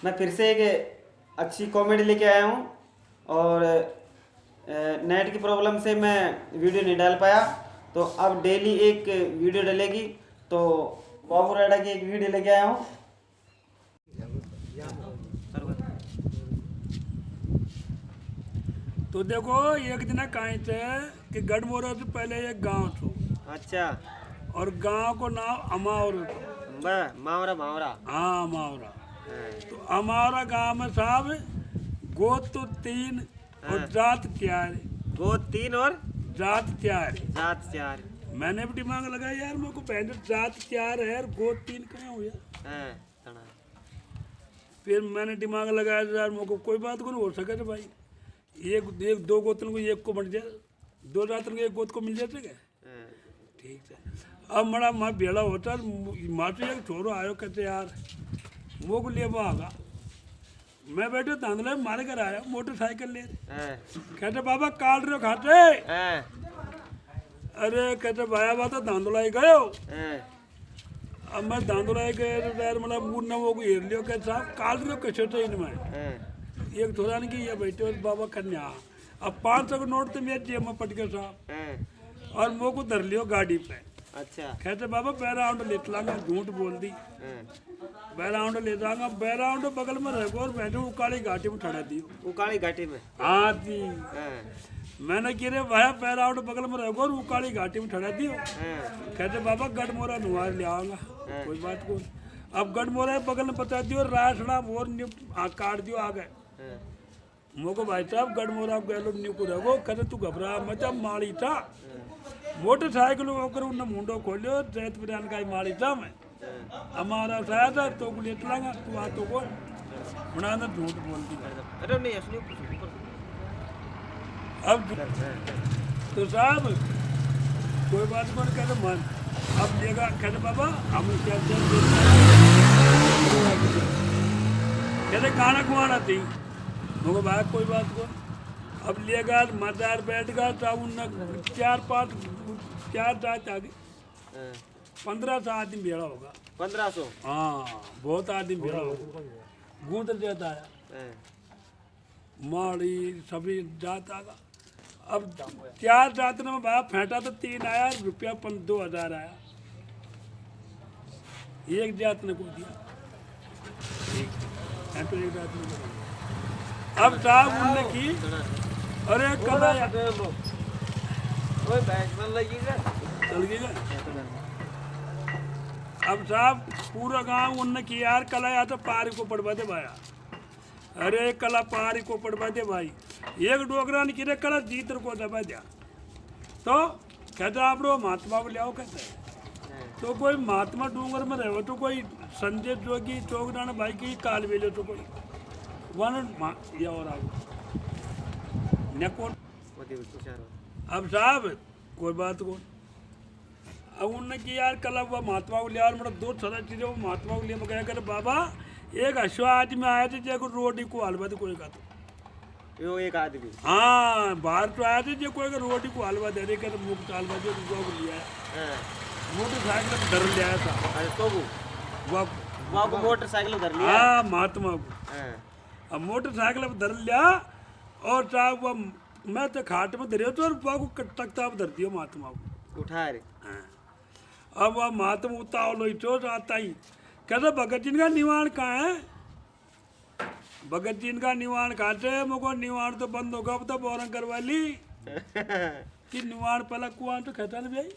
मैं फिर से एक अच्छी कॉमेडी लेके आया हूँ। और नेट की प्रॉब्लम से मैं वीडियो नहीं डाल पाया, तो अब डेली एक वीडियो डलेगी। तो बाबू राडा की एक वीडियो लेके आया हूँ। तो देखो एक दिन कहीं थे कि गढ़मोरा से पहले एक गांव था। अच्छा। और गांव को नाम अमावरा था। मावरा मावरा। हाँ अमावरा। हाँ, तो अमावरा गांव में साहब गोद तो 3 और हाँ। जात 4। गोद 3 और जात 4। जात 4। मैंने भी दिमाग लगाया यार मेरे को पहले जात 4 है और गोद 3 कहाँ हुआ। हाँ, तना। फिर मैंने दिमाग लगाया यार मेरे को कोई बात को नहीं हो सके तो भाई एक 2 गोतन को एक को बन जाए, 2 जातन को एक गोद को मिल जाते क्या। हाँ, ठीक है। अब मड़ा माँ बेड़ा होता माँ तो एक छोरो आयो कहते यार वो को ले आगा। मैं बैठे धांधले मारे कर आया मोटरसाइकिल ले। हाँ, कहते बाबा काट रहे हो खाते। हाँ, अरे कहते भाया बात धांधला ही गयो। हाँ, अब मैं धांधला ही गए तो यार मतलब मुन्ना वो को हेर लियो कहते साहब काट रहे हो कैसे तो इनमें हाँ, एक थोड़ा नहीं कि ये बैठे हो बाबा कन्या। अब 500 का नोट तो मेरे जेब में पट गया साहब। हाँ। और वो को धर लियो गाड़ी पे। अच्छा। कहते बाबा बैराउंड ले लांगा, झूठ बोल दी। हाँ, बैराउंड ले जाऊंगा, बैराउंड बगल में रहो और बैठो उकाली घाटी में ठड़ा दी। उकाड़ी घाटी में। हाँ जी। हाँ, मैंने कि रे भाई बैराउंड बगल में रहो और उकाली घाटी में ठड़ा दियो। हाँ, कहते बाबा गढ़मोरा नुआर ले आऊंगा, कोई बात को। अब गढ़मोरा बगल में बता दियो रासड़ा और काट दियो आ गए। हाँ, मोको भाई साहब गढ़मोरा गैलो न्यू को रहो। कहते तू घबरा मत, माड़ी था मोटरसाइकिल होकर उन्हें मुंडो खोलियो जैत बिरान का माड़ी था मैं। हमारा साया था तो को लेट लांगा तू आ तो कौन बना ना झूठ बोल दी। अरे नहीं असली ऊपर। अब तो साहब कोई बात कौन कहते मन अब लेगा कहते बाबा हम क्या कहते खाना खुआना थी मगर भाई कोई बात कौन। अब लेगा मदार बैठ गया था उन 4 जात आ गई। 1500 आदमी भेड़ा होगा। 1500। हाँ बहुत आदमी भेड़ा होगा। गूंद जाता है हाँ, माड़ी सभी जात आगा। अब 4 जात में भाई फेंटा तो 3 आया रुपया 2000 आया। एक जात ने को दिया एक जात ने को। अब साहब उनने की अरे कल ओए बैठ में लगेगा। चल गई। अब साहब पूरा गांव उनने की यार कला या तो पारी को पड़वा दे भाया। अरे कला पारी को पड़वा दे भाई। एक डोगरा ने किरे कला जीतर को दबा दिया। तो कहते आप लोग महात्मा को ले आओ कहते। तो कोई महात्मा डूंगर में रहो तो कोई संजय जोगी चौगराना भाई की काल बेले तो कोई वन या और नेकोट। अब साहब कोई बात को अब उनने की यार कल हुआ महात्मा को लिया और मतलब 2 सारा चीज़ें वो महात्मा को लिए मैं कह कर बाबा एक अश्वा आदमी आया थे जो रोटी को हलवा तो कोई का तो यो एक आदमी। हाँ बाहर तो आया थे जो कोई रोटी को हलवा दे रहे कहते मुफ्त हलवा जो को लिया है। मोटरसाइकिल में डर लिया था। अरे तो वो मोटरसाइकिल उधर लिया। हाँ महात्मा को। हाँ, अब मोटरसाइकिल पर धर लिया और साहब वो मैं तो खाट में धरे तो और बाबू तख्ता पर धर दियो महात्मा को उठा रे। हाँ। अब वह महात्मा उतावलो ही तो आता ही कहते भगत जी का निवाण कहाँ है। भगत जी का निवाण खाते मुझको निवाण तो बंद होगा अब तो बोरंग करवा ली कि निवाण पहला कुआं तो कहता नहीं भाई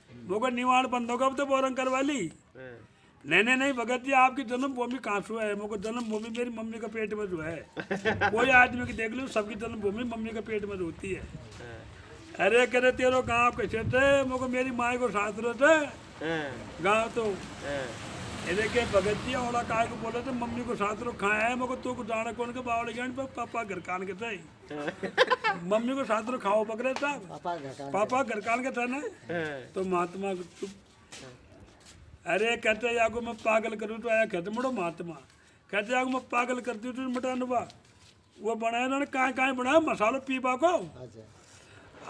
मुझको निवाण बंद होगा अब तो बोरंग करवा ली। नहीं भगत जी आपकी जन्मभूमि कहाँ से है। मुझको जन्मभूमि मेरी मम्मी का पेट में जो है। कोई आदमी की देख लो सबकी जन्मभूमि मम्मी के पेट में होती है। अरे करे तेरो गाँव कैसे थे मुझको मेरी माँ को साथ थे गाँव तो देखे भगत जी और कहा को बोले थे मम्मी को साथ रो खाया है मुझको तू को जाना कौन के बावड़े ज्ञान पर पापा घर कान के थे मम्मी को साथ रो खाओ पकड़े था पापा घर कान के थे ना। तो महात्मा चुप। अरे कहते यागो मैं पागल करूँ तो आया कहते मुड़ो महात्मा कहते यागो मैं पागल करती हूँ तो मटानुबा वो बनाया ना कहाँ बनाया मसालो पीबा को।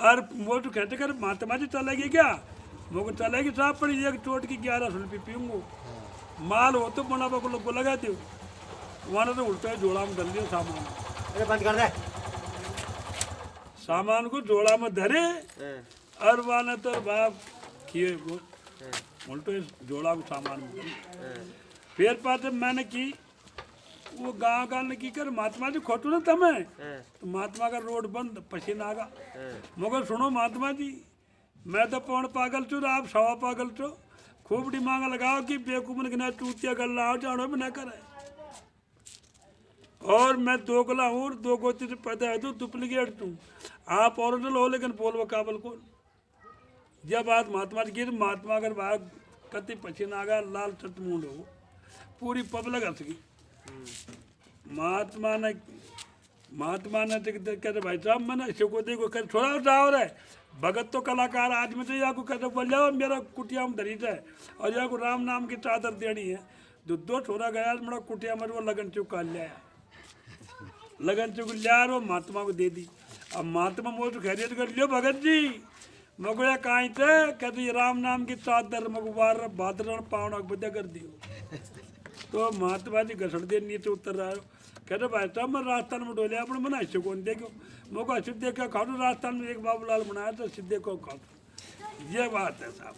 और वो तो कहते कर महात्मा जी चलेगी क्या मुझको चलेगी साहब पर एक चोट की 1100 रुपये पीऊँगो माल हो तो बना को लगा दो वहाँ तो उल्टा जोड़ा में धर लिया सामान, अरे बंद कर दे। सामान को जोड़ा में धरे और वहाँ तो बाप किए वो उल्टे जोड़ा को सामान में धरे। फिर पाते मैंने की वो गाँव ने की कर महात्मा जी खोटू ना तमें, तो महात्मा का रोड बंद पसीना आगा। मगर सुनो महात्मा जी, मैं तो पौन पागल चो, आप सवा पागल चो, खूब दिमाग लगाओ कि बेवकूफ ने गिना टूटिया कर लाओ जानो में ना करे। और मैं दोगला हूँ, दो गोती से पैदा है तो डुप्लीकेट तू, आप ओरिजिनल हो लेकिन बोल काबल को। जब बात महात्मा जी की, महात्मा अगर भाग कति पसीना आगा, लाल चटमूंड हो, पूरी पब्लिक हंस गई। महात्मा ने कहते भाई साहब मैंने इसे को देखो कर छोड़ा जाओ रे भगत तो कलाकार आज में तो या को कहते बोल जाओ मेरा कुटिया में धरी है और या को राम नाम की चादर देनी है। दो छोरा गया मेरा कुटिया में वो लगन चुक कर लिया, लगन चुक लिया वो महात्मा को दे दी। अब महात्मा मोह तो खैरियत कर लियो भगत जी, मको या कहीं थे कहते ये राम नाम की चादर मको बार भाद्रण पावना बदा कर दियो। तो महात्मा जी घसड़ दे नीचे उतर रहा है, कहते भाई साहब मैं राजस्थान में डोले अपने मना ऐसे कौन देखो मौका सिद्धे का खाओ, राजस्थान में एक बाबूलाल बनाया तो सिद्धे को खाओ, ये बात है साहब।